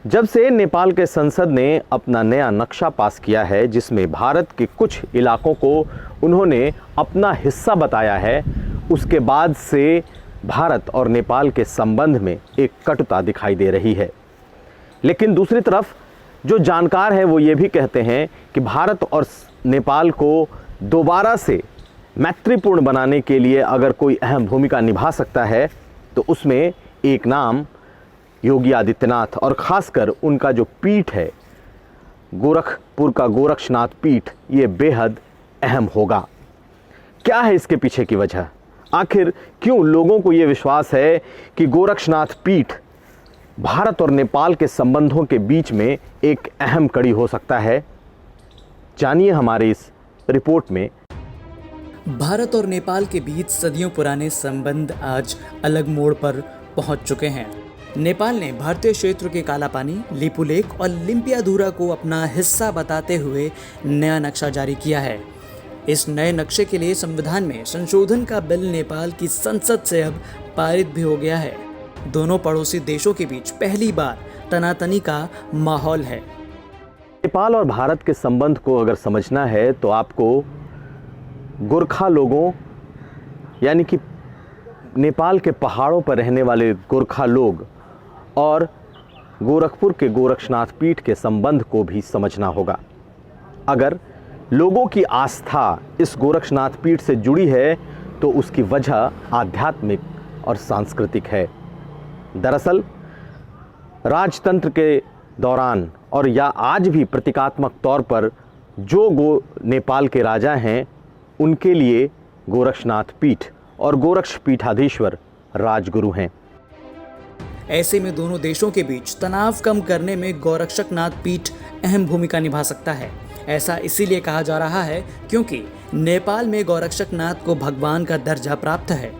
जब से नेपाल के संसद ने अपना नया नक्शा पास किया है, जिसमें भारत के कुछ इलाकों को उन्होंने अपना हिस्सा बताया है, उसके बाद से भारत और नेपाल के संबंध में एक कटुता दिखाई दे रही है। लेकिन दूसरी तरफ जो जानकार है वो ये भी कहते हैं कि भारत और नेपाल को दोबारा से मैत्रीपूर्ण बनाने के लिए अगर कोई अहम भूमिका निभा सकता है तो उसमें एक नाम योगी आदित्यनाथ और ख़ासकर उनका जो पीठ है गोरखपुर का गोरक्षनाथ पीठ, ये बेहद अहम होगा। क्या है इसके पीछे की वजह? आखिर क्यों लोगों को ये विश्वास है कि गोरक्षनाथ पीठ भारत और नेपाल के संबंधों के बीच में एक अहम कड़ी हो सकता है? जानिए हमारे इस रिपोर्ट में। भारत और नेपाल के बीच सदियों पुराने संबंध आज अलग मोड़ पर पहुंच चुके हैं। नेपाल ने भारतीय क्षेत्र के कालापानी, लिपुलेख और लिम्पियाधुरा को अपना हिस्सा बताते हुए नया नक्शा जारी किया है। इस नए नक्शे के लिए संविधान में संशोधन का बिल नेपाल की संसद से अब पारित भी हो गया है। दोनों पड़ोसी देशों के बीच पहली बार तनातनी का माहौल है। नेपाल और भारत के संबंध को अगर समझना है तो आपको गोरखा लोगों यानी कि नेपाल के पहाड़ों पर रहने वाले गोरखा लोग और गोरखपुर के गोरक्षनाथ पीठ के संबंध को भी समझना होगा। अगर लोगों की आस्था इस गोरक्षनाथ पीठ से जुड़ी है तो उसकी वजह आध्यात्मिक और सांस्कृतिक है। दरअसल राजतंत्र के दौरान और या आज भी प्रतीकात्मक तौर पर जो नेपाल के राजा हैं उनके लिए गोरक्षनाथ पीठ और गोरक्ष पीठाधीश्वर राजगुरु हैं। ऐसे में दोनों देशों के बीच तनाव कम करने में गोरक्षनाथ पीठ अहम भूमिका निभा सकता है। ऐसा इसीलिए कहा जा रहा है क्योंकि नेपाल में गोरक्षनाथ को भगवान का दर्जा प्राप्त है।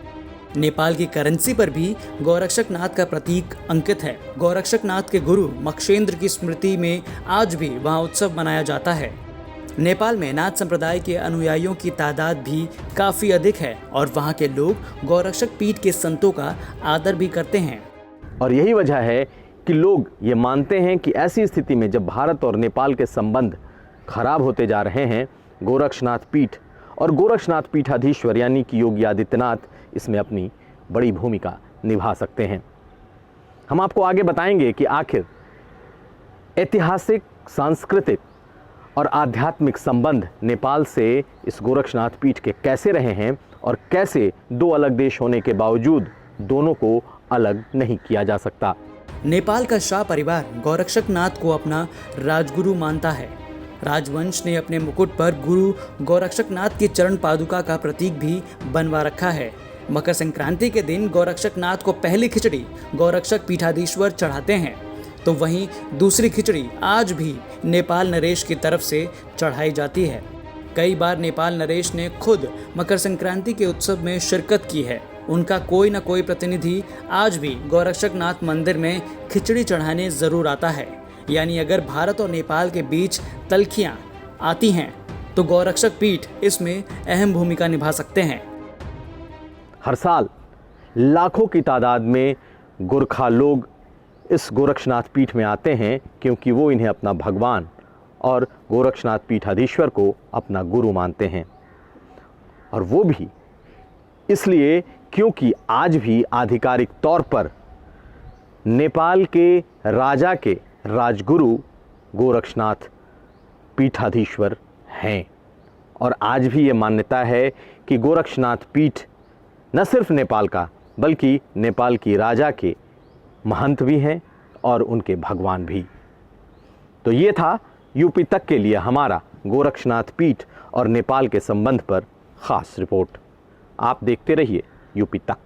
नेपाल की करेंसी पर भी गोरक्षनाथ का प्रतीक अंकित है। गोरक्षनाथ के गुरु मक्षेंद्र की स्मृति में आज भी वहाँ उत्सव मनाया जाता है। नेपाल में नाथ संप्रदाय के अनुयायियों की तादाद भी काफ़ी अधिक है और वहाँ के लोग गोरक्षक पीठ के संतों का आदर भी करते हैं। और यही वजह है कि लोग ये मानते हैं कि ऐसी स्थिति में जब भारत और नेपाल के संबंध खराब होते जा रहे हैं, गोरक्षनाथ पीठ और गोरक्षनाथ पीठाधीश्वर यानी कि योगी आदित्यनाथ इसमें अपनी बड़ी भूमिका निभा सकते हैं। हम आपको आगे बताएंगे कि आखिर ऐतिहासिक, सांस्कृतिक और आध्यात्मिक संबंध नेपाल से इस गोरक्षनाथ पीठ के कैसे रहे हैं और कैसे दो अलग देश होने के बावजूद दोनों को अलग नहीं किया जा सकता। नेपाल का शाह परिवार गोरक्षनाथ को अपना राजगुरु मानता है। राजवंश ने अपने मुकुट पर गुरु गोरक्षनाथ की चरण पादुका का प्रतीक भी बनवा रखा है। मकर संक्रांति के दिन गोरक्षनाथ को पहली खिचड़ी गोरक्षक पीठाधीश्वर चढ़ाते हैं, तो वहीं दूसरी खिचड़ी आज भी नेपाल नरेश की तरफ से चढ़ाई जाती है। कई बार नेपाल नरेश ने खुद मकर संक्रांति के उत्सव में शिरकत की है। उनका कोई न कोई प्रतिनिधि आज भी गोरक्षनाथ मंदिर में खिचड़ी चढ़ाने ज़रूर आता है। यानी अगर भारत और नेपाल के बीच तल्खियाँ आती हैं तो गोरक्षक पीठ इसमें अहम भूमिका निभा सकते हैं। हर साल लाखों की तादाद में गोरखा लोग इस गोरक्षनाथ पीठ में आते हैं क्योंकि वो इन्हें अपना भगवान और गोरक्षनाथ पीठाधीश्वर को अपना गुरु मानते हैं। और वो भी इसलिए क्योंकि आज भी आधिकारिक तौर पर नेपाल के राजा के राजगुरु गोरक्षनाथ पीठाधीश्वर हैं। और आज भी ये मान्यता है कि गोरक्षनाथ पीठ न सिर्फ नेपाल का बल्कि नेपाल की राजा के महंत भी हैं और उनके भगवान भी। तो ये था यूपी तक के लिए हमारा गोरक्षनाथ पीठ और नेपाल के संबंध पर ख़ास रिपोर्ट। आप देखते रहिए यूपी तक।